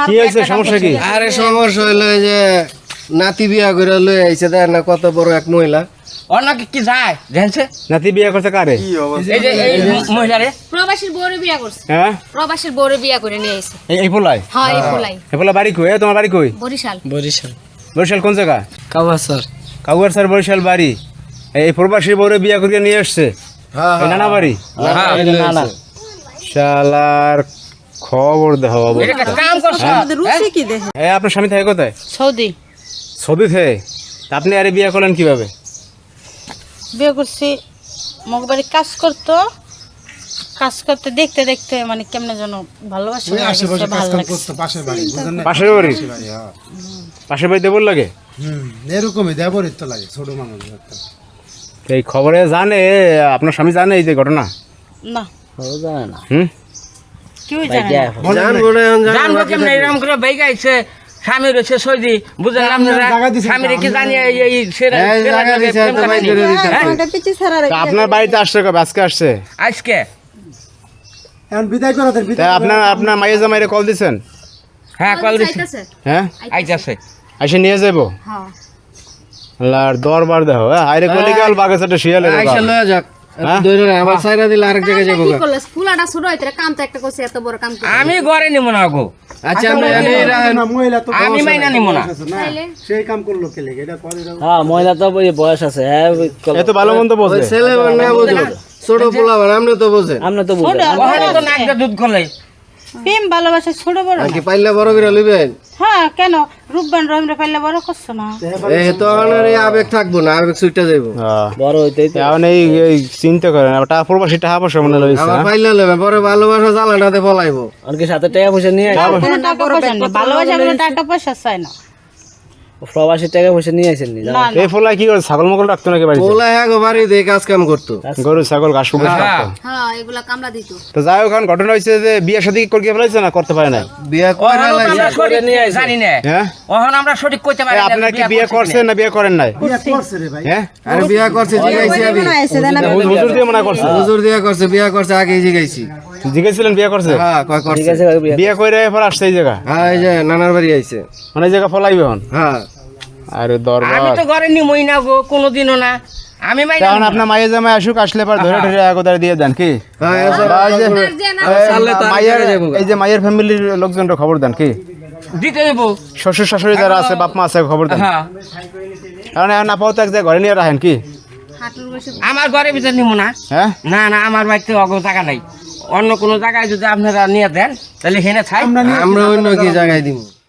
কি হয়েছে, সমস্যা কি? আরে সমস্যা হইলো যে নাতি বিয়া করে লই আইছে, দেখ না কত বড় এক মহিলা। অনেক কি যায় জানছে? নাতি বিয়ে করছে কারে? এই যে এই মহিলারে প্রবাসীর বউরে বিয়া করছে। হ্যাঁ, প্রবাসীর বউরে বিয়া করে নিয়ে আইছে। এই পোলাই? হ্যাঁ, এই পোলাই। এই পোলা বাড়ি কই? তোমার বাড়ি কই? বরিশাল। বরিশাল কোন জায়গা? কাওয়াসার। কাউয়ারসার বরিশাল বাড়ি। এই প্রবাসী বউরে বিয়ে করে নিয়ে আসছে এই নানা বাড়ি? শালার খবর দেখো বাবু। এটা একটা কাম করছ রুচি কি দেখে? আপনার স্বামী থাকে কোথায়? সৌদি সৌদি থেকে। তা আপনি আরে বিয়ে করলেন কিভাবে? বিয়ে করছি, মগবাড়ি কাজ করতো, কাজ করতে দেখতে দেখতে মানে কেমনে যেন ভালোবাসা হয়ে গেছে, ভালো লাগছে। পাশের বাড়ি? পাশের বাড়িতে বল লাগে? এরকমই দেবরিত তো লাগে, ছোট মানুষ একটা। এই খবরে জানে আপনার স্বামী জানে এই যে ঘটনা? না, হুম, কেউ জানে না। জানবো না, এখন জানবো কেমনে? এরকম করে বেই গাইছে, স্বামী রয়েছে সৌদি, বুঝলেন আপনারা? স্বামীর কি জানিয়ে এই সেরা তা আপনার বাড়িতে আসছে কবে? আজকে আসছে? আজকে এখন বিদায় করো, তা আপনার মাইয়া জামাইরে কল দিছেন? হ্যাঁ কল দিছি। আইতাছে। হ্যাঁ, আইতাছে। এসে নিয়ে যাবো? হ্যাঁ। আল্লাহর দরবার দেখো। আরে কলি গেল বাগে সাথে শিয়ালে আইসা লয়ে যাক। হ্যাঁ? ধরে না, আবার সাইরা দিলে আরেক জায়গায় যাবো। কি করলে? ফুলাটা ছোট হইতে কাম তো একটা করছে, এত বড় কাম করে। আমি ঘরে নিব না গো, আচ্ছা আমরা জানি এরা মহিলা তো আমি মাইনা নিব না। তাইলে সেই কাম করলো কে লেগে? এটা করে হ্যাঁ মহিলা তো বয়স আছে। হ্যাঁ এত ভালো মন্দ বোঝে। ছেলে না বুঝো, ছোট পোলা আমরা তো বোঝেন। আমরা তো বুঝি ওখানে তো নাক দিয়ে দুধ গলে। প্রেম ভালোবাসা ছোট বড় আর না। কি পাইলে বড় করে লইবেন? হ্যাঁ, কেন রূপবান রহিমরা পাইলে বড় করছো না? এই তো আর এই আবেগ থাকবো না, আবেগ ছুটে যাইবো। বড় হইতেই তো এখন এই চিন্তা করেন টাকা প্রবাসী টাকা পয়সা মনে লইছে। আবার পাইলে লইবে, পরে ভালোবাসা জ্বালানাতে ফলাইবো। অনেকে সাথে টাকা পয়সা নিয়ে আসে। কোনো টাকা পয়সা নেই, ভালোবাসা কোনো টাকা পয়সা চায় না। প্রবাসী টাকা পয়সা নিয়ে আসেন নি? না, না। এই ফলা কি করে? ছাগল মগল রাখতো নাকি বাড়িতে? পোলা হ্যাঁ গো, বাড়ি দিয়ে কাজ কাম করতো। গরু ছাগল ঘাস ফুঘাস রাখতো। হ্যাঁ, এগুলা কামলা দিত। তো যাই হোক, এখন ঘটনা হয়েছে যে বিয়ে শাদী করে ফেলাইছে না, করতে পারে না? বিয়া করে ওখানে তো আমরা লাইছে। সঠিক জানি না। হ্যাঁ, ওখানে আমরা সঠিক কইতে পারি এই না। আপনার কি বিয়ে করছেন না বিয়ে করেন নাই? বিয়ে করছে রে ভাই। হ্যাঁ, আরে বিয়া করছে জিগাইছি আমি। হুজুর দিয়ে মনে করছে? হুজুর দিয়া করছে, বিয়া করছে আগেই জিগাইছি। জিজ্ঞেসছিলেন বিয়ে করছে? হ্যাঁ কয় করছে। ঠিক আছে বিয়ে বিয়ে করে এরপর আসছে এই জায়গা? হ্যাঁ এই যে নানার বাড়ি আইছে। মানে এই জায়গা ফলাইবে এখন? হ্যাঁ আরে আমি দরবার। তো ঘরে নিমই না গো, কোনোদিনও না। আমি মাইনা এখন নিব না। আপনার মায়ের জামাই আসুক, আসলে পর ধরে ধরে একদারে দিয়ে দেন কি? হ্যাঁ এই যে বা এই যে- আপনার যে না এই মায়ের, এই যে মায়ের ফ্যামিলির লোকজনটা খবর দেন কি? দিতে দেব। শ্বশুর শাশুড়ি যারা আছে, বাপ মা আছে, খবর দেন। হ্যাঁ, কারণ এখন আপাতত এক জায়গায় ঘরে নিয়ে রাখেন কি? হাঁটুর বসে আমার ঘরের ভিতর নিব না। হ্যাঁ, না না, আমার বাড়িতে অত টাকা নাই। অন্য কোনো জায়গায় যদি আপনারা নিয়ে দেন তাহলে হেনে ছাই। আমরা অন্য কি জায়গায় দিব?